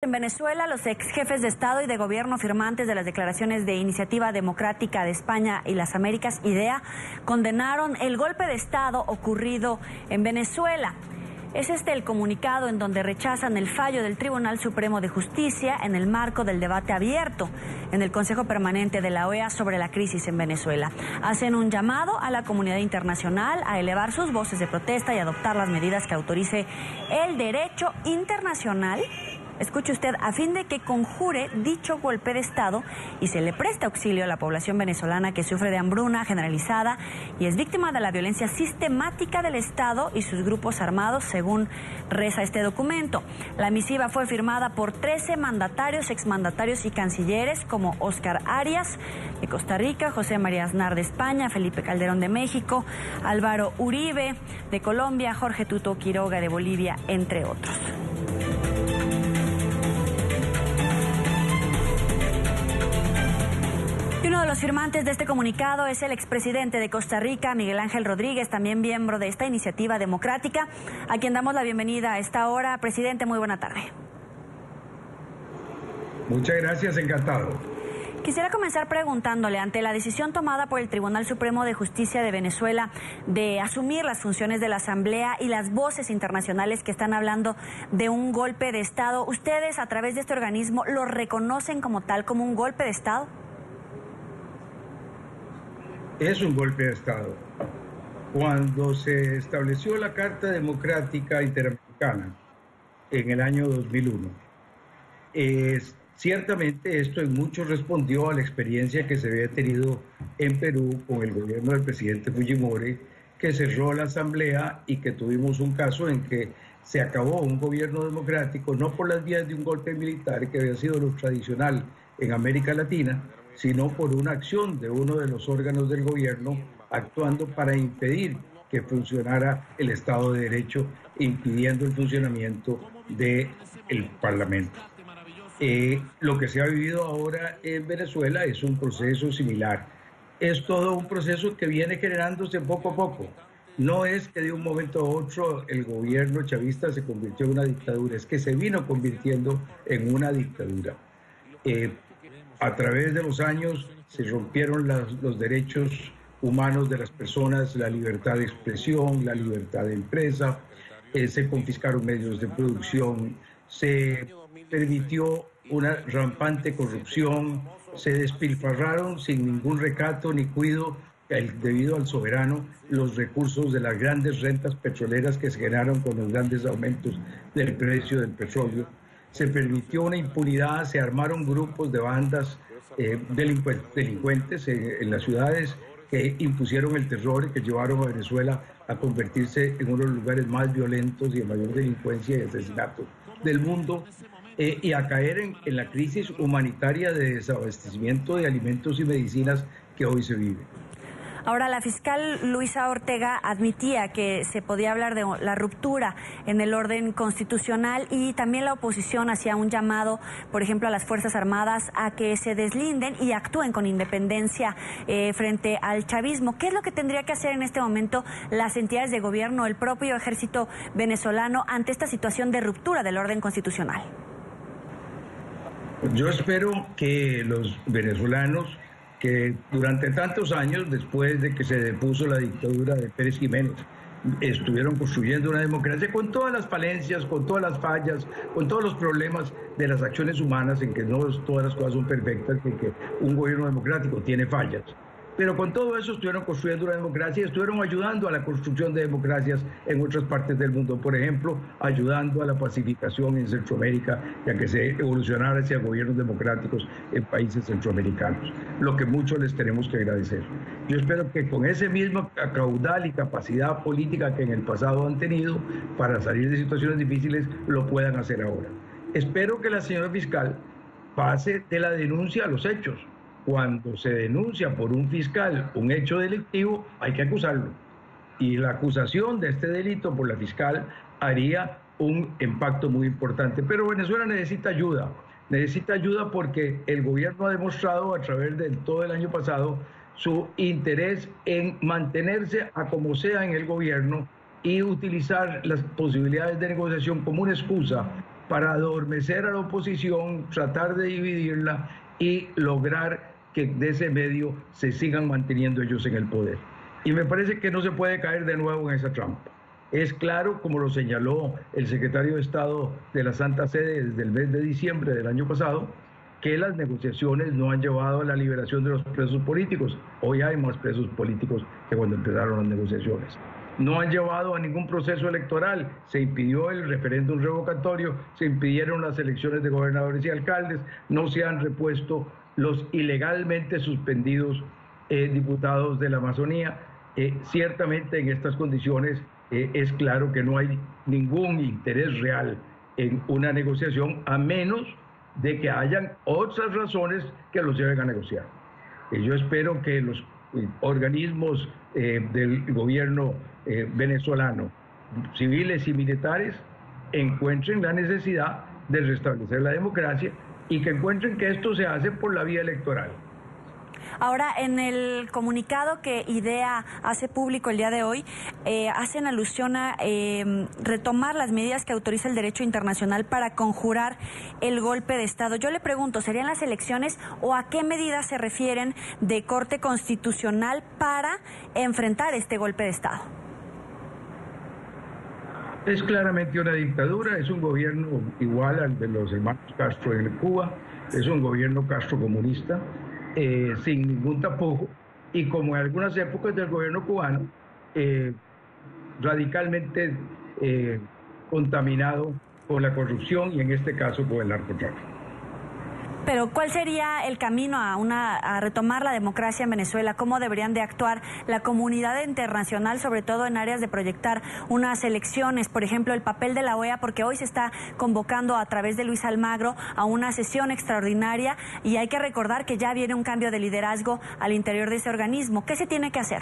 En Venezuela, los ex jefes de Estado y de Gobierno firmantes de las declaraciones de Iniciativa Democrática de España y las Américas, IDEA, condenaron el golpe de Estado ocurrido en Venezuela. Es el comunicado en donde rechazan el fallo del Tribunal Supremo de Justicia en el marco del debate abierto en el Consejo Permanente de la OEA sobre la crisis en Venezuela. Hacen un llamado a la comunidad internacional a elevar sus voces de protesta y adoptar las medidas que autorice el derecho internacional. Escuche usted, a fin de que conjure dicho golpe de Estado y se le preste auxilio a la población venezolana que sufre de hambruna generalizada y es víctima de la violencia sistemática del Estado y sus grupos armados, según reza este documento. La misiva fue firmada por 13 mandatarios, exmandatarios y cancilleres como Óscar Arias de Costa Rica, José María Aznar de España, Felipe Calderón de México, Álvaro Uribe de Colombia, Jorge Tuto Quiroga de Bolivia, entre otros. Uno de los firmantes de este comunicado es el expresidente de Costa Rica, Miguel Ángel Rodríguez, también miembro de esta iniciativa democrática, a quien damos la bienvenida a esta hora. Presidente, muy buena tarde. Muchas gracias, encantado. Quisiera comenzar preguntándole, ante la decisión tomada por el Tribunal Supremo de Justicia de Venezuela de asumir las funciones de la Asamblea y las voces internacionales que están hablando de un golpe de Estado, ¿ustedes a través de este organismo lo reconocen como tal, como un golpe de Estado? Es un golpe de Estado. Cuando se estableció la Carta Democrática Interamericana en el año 2001, ciertamente esto en mucho respondió a la experiencia que se había tenido en Perú con el gobierno del presidente Fujimori, que cerró la Asamblea y que tuvimos un caso en que se acabó un gobierno democrático, no por las vías de un golpe militar, que había sido lo tradicional en América Latina, sino por una acción de uno de los órganos del gobierno actuando para impedir que funcionara el Estado de Derecho, impidiendo el funcionamiento del Parlamento. Lo que se ha vivido ahora en Venezuela es un proceso similar. Es todo un proceso que viene generándose poco a poco. No es que de un momento a otro el gobierno chavista se convirtió en una dictadura, es que se vino convirtiendo en una dictadura. A través de los años se rompieron los derechos humanos de las personas, la libertad de expresión, la libertad de empresa, se confiscaron medios de producción, se permitió una rampante corrupción, se despilfarraron sin ningún recato ni cuidado debido al soberano los recursos de las grandes rentas petroleras que se generaron con los grandes aumentos del precio del petróleo. Se permitió una impunidad, se armaron grupos de bandas delincuentes en las ciudades que impusieron el terror y que llevaron a Venezuela a convertirse en uno de los lugares más violentos y de mayor delincuencia y asesinato del mundo, y a caer en la crisis humanitaria de desabastecimiento de alimentos y medicinas que hoy se vive. Ahora, la fiscal Luisa Ortega admitía que se podía hablar de la ruptura en el orden constitucional y también la oposición hacía un llamado, por ejemplo, a las Fuerzas Armadas a que se deslinden y actúen con independencia frente al chavismo. ¿Qué es lo que tendría que hacer en este momento las entidades de gobierno, el propio ejército venezolano, ante esta situación de ruptura del orden constitucional? Yo espero que los venezolanos, que durante tantos años, después de que se depuso la dictadura de Pérez Jiménez, estuvieron construyendo una democracia con todas las falencias, con todas las fallas, con todos los problemas de las acciones humanas, en que no todas las cosas son perfectas, en que un gobierno democrático tiene fallas. Pero con todo eso estuvieron construyendo una democracia y estuvieron ayudando a la construcción de democracias en otras partes del mundo. Por ejemplo, ayudando a la pacificación en Centroamérica y a que se evolucionara hacia gobiernos democráticos en países centroamericanos, lo que mucho les tenemos que agradecer. Yo espero que con ese mismo caudal y capacidad política que en el pasado han tenido para salir de situaciones difíciles, lo puedan hacer ahora. Espero que la señora fiscal pase de la denuncia a los hechos. Cuando se denuncia por un fiscal un hecho delictivo, hay que acusarlo. Y la acusación de este delito por la fiscal haría un impacto muy importante. Pero Venezuela necesita ayuda porque el gobierno ha demostrado a través de todo el año pasado su interés en mantenerse a como sea en el gobierno y utilizar las posibilidades de negociación como una excusa para adormecer a la oposición, tratar de dividirla y lograr que de ese medio se sigan manteniendo ellos en el poder. Y me parece que no se puede caer de nuevo en esa trampa. Es claro, como lo señaló el secretario de Estado de la Santa Sede desde el mes de diciembre del año pasado, que las negociaciones no han llevado a la liberación de los presos políticos. Hoy hay más presos políticos que cuando empezaron las negociaciones. No han llevado a ningún proceso electoral. Se impidió el referéndum revocatorio, se impidieron las elecciones de gobernadores y alcaldes, no se han repuesto los ilegalmente suspendidos diputados de la Amazonía. Ciertamente en estas condiciones es claro que no hay ningún interés real en una negociación, a menos de que hayan otras razones que los lleven a negociar. Yo espero que los organismos del gobierno venezolano, civiles y militares, encuentren la necesidad de restablecer la democracia y que encuentren que esto se hace por la vía electoral. Ahora, en el comunicado que IDEA hace público el día de hoy, hacen alusión a retomar las medidas que autoriza el derecho internacional para conjurar el golpe de Estado. Yo le pregunto, ¿serían las elecciones o a qué medidas se refieren de corte constitucional para enfrentar este golpe de Estado? Es claramente una dictadura, es un gobierno igual al de los hermanos Castro en Cuba, es un gobierno castrocomunista, sin ningún tapujo, y como en algunas épocas del gobierno cubano, radicalmente contaminado con la corrupción y en este caso con el narcotráfico. Pero ¿cuál sería el camino a retomar la democracia en Venezuela? ¿Cómo deberían de actuar la comunidad internacional, sobre todo en áreas de proyectar unas elecciones? Por ejemplo, el papel de la OEA, porque hoy se está convocando a través de Luis Almagro a una sesión extraordinaria y hay que recordar que ya viene un cambio de liderazgo al interior de ese organismo. ¿Qué se tiene que hacer?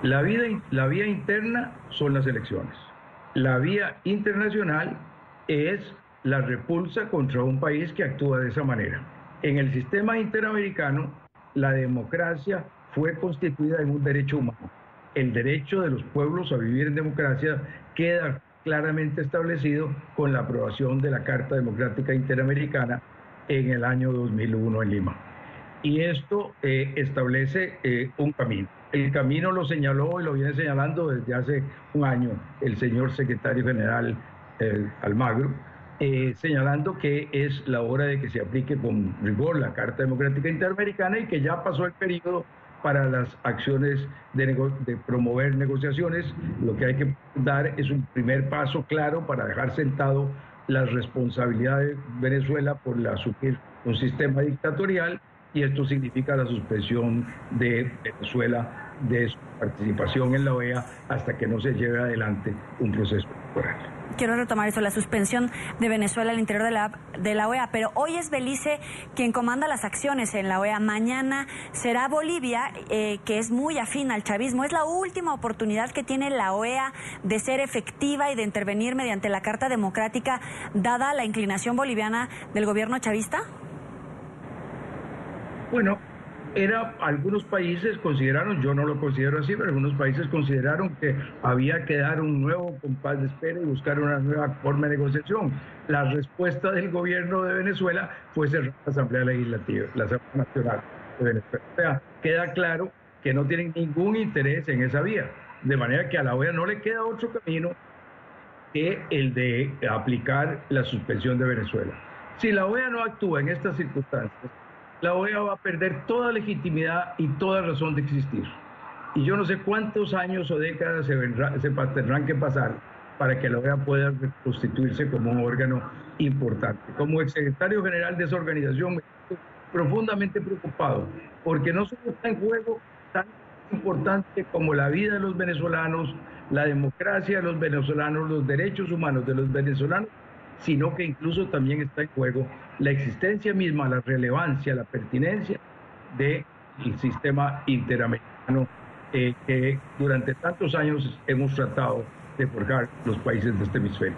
La vía interna son las elecciones. La vía internacional es la repulsa contra un país que actúa de esa manera. En el sistema interamericano, la democracia fue constituida en un derecho humano. El derecho de los pueblos a vivir en democracia queda claramente establecido con la aprobación de la Carta Democrática Interamericana en el año 2001 en Lima. Y esto establece un camino. El camino lo señaló y lo viene señalando desde hace un año el señor secretario general Almagro, señalando que es la hora de que se aplique con rigor la Carta Democrática Interamericana y que ya pasó el periodo para las acciones de promover negociaciones. Lo que hay que dar es un primer paso claro para dejar sentado las responsabilidades de Venezuela por asumir un sistema dictatorial, y esto significa la suspensión de Venezuela de su participación en la OEA hasta que no se lleve adelante un proceso electoral. Quiero retomar eso, la suspensión de Venezuela al interior de la OEA, pero hoy es Belice quien comanda las acciones en la OEA. Mañana será Bolivia, que es muy afín al chavismo. ¿Es la última oportunidad que tiene la OEA de ser efectiva y de intervenir mediante la Carta Democrática, dada la inclinación boliviana del gobierno chavista? Bueno, algunos países consideraron, yo no lo considero así, pero algunos países consideraron que había que dar un nuevo compás de espera y buscar una nueva forma de negociación. La respuesta del gobierno de Venezuela fue cerrar la Asamblea Legislativa, la Asamblea Nacional de Venezuela. O sea, queda claro que no tienen ningún interés en esa vía, de manera que a la OEA no le queda otro camino que el de aplicar la suspensión de Venezuela. Si la OEA no actúa en estas circunstancias, la OEA va a perder toda legitimidad y toda razón de existir. Y yo no sé cuántos años o décadas se tendrán que pasar para que la OEA pueda constituirse como un órgano importante. Como exsecretario general de esa organización, me siento profundamente preocupado, porque no solo está en juego tan importante como la vida de los venezolanos, la democracia de los venezolanos, los derechos humanos de los venezolanos, sino que incluso también está en juego la existencia misma, la relevancia, la pertinencia del sistema interamericano que durante tantos años hemos tratado de forjar los países de este hemisferio.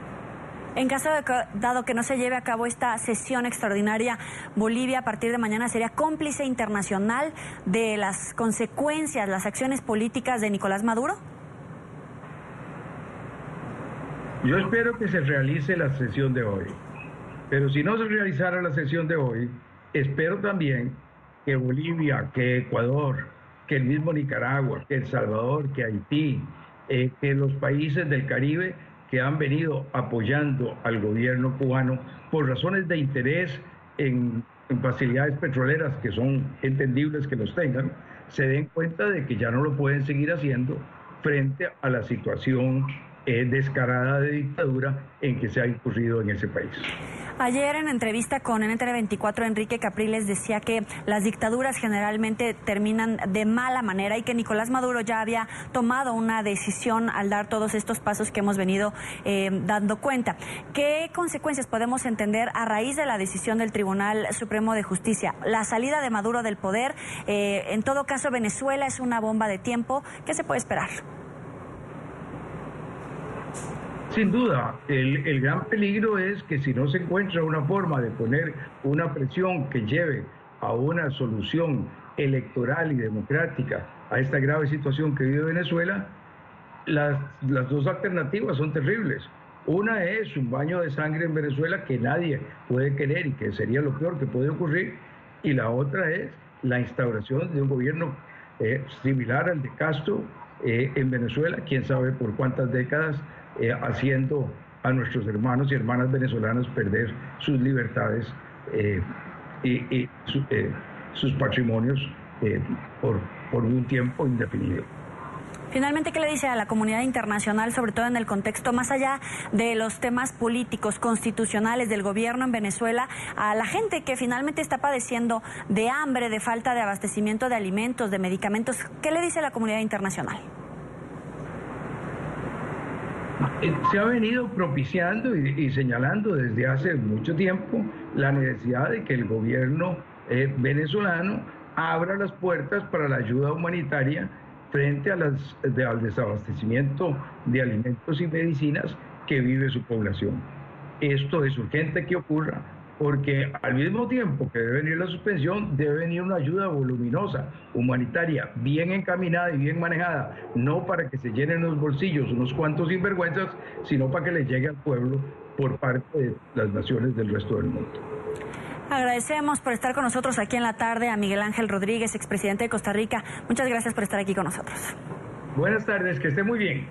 En caso de dado que no se lleve a cabo esta sesión extraordinaria, Bolivia a partir de mañana sería cómplice internacional de las consecuencias, las acciones políticas de Nicolás Maduro. Yo espero que se realice la sesión de hoy, pero si no se realizara la sesión de hoy, espero también que Bolivia, que Ecuador, que el mismo Nicaragua, que El Salvador, que Haití, que los países del Caribe que han venido apoyando al gobierno cubano por razones de interés en facilidades petroleras que son entendibles que los tengan, se den cuenta de que ya no lo pueden seguir haciendo frente a la situación descarada de dictadura en que se ha incurrido en ese país. Ayer en entrevista con NTN24, Enrique Capriles decía que las dictaduras generalmente terminan de mala manera y que Nicolás Maduro ya había tomado una decisión al dar todos estos pasos que hemos venido dando cuenta. ¿Qué consecuencias podemos entender a raíz de la decisión del Tribunal Supremo de Justicia? La salida de Maduro del poder, en todo caso Venezuela es una bomba de tiempo. ¿Qué se puede esperar? Sin duda, el gran peligro es que si no se encuentra una forma de poner una presión que lleve a una solución electoral y democrática a esta grave situación que vive Venezuela, las dos alternativas son terribles. Una es un baño de sangre en Venezuela que nadie puede querer y que sería lo peor que puede ocurrir, y la otra es la instauración de un gobierno similar al de Castro en Venezuela, quién sabe por cuántas décadas, haciendo a nuestros hermanos y hermanas venezolanos perder sus libertades y sus patrimonios por un tiempo indefinido. Finalmente, ¿qué le dice a la comunidad internacional, sobre todo en el contexto más allá de los temas políticos, constitucionales del gobierno en Venezuela, a la gente que finalmente está padeciendo de hambre, de falta de abastecimiento de alimentos, de medicamentos? ¿Qué le dice a la comunidad internacional? Se ha venido propiciando y señalando desde hace mucho tiempo la necesidad de que el gobierno venezolano abra las puertas para la ayuda humanitaria frente al desabastecimiento de alimentos y medicinas que vive su población. Esto es urgente que ocurra, porque al mismo tiempo que debe venir la suspensión, debe venir una ayuda voluminosa, humanitaria, bien encaminada y bien manejada, no para que se llenen los bolsillos unos cuantos sinvergüenzas, sino para que le llegue al pueblo por parte de las naciones del resto del mundo. Agradecemos por estar con nosotros aquí en la tarde a Miguel Ángel Rodríguez, expresidente de Costa Rica. Muchas gracias por estar aquí con nosotros. Buenas tardes, que esté muy bien.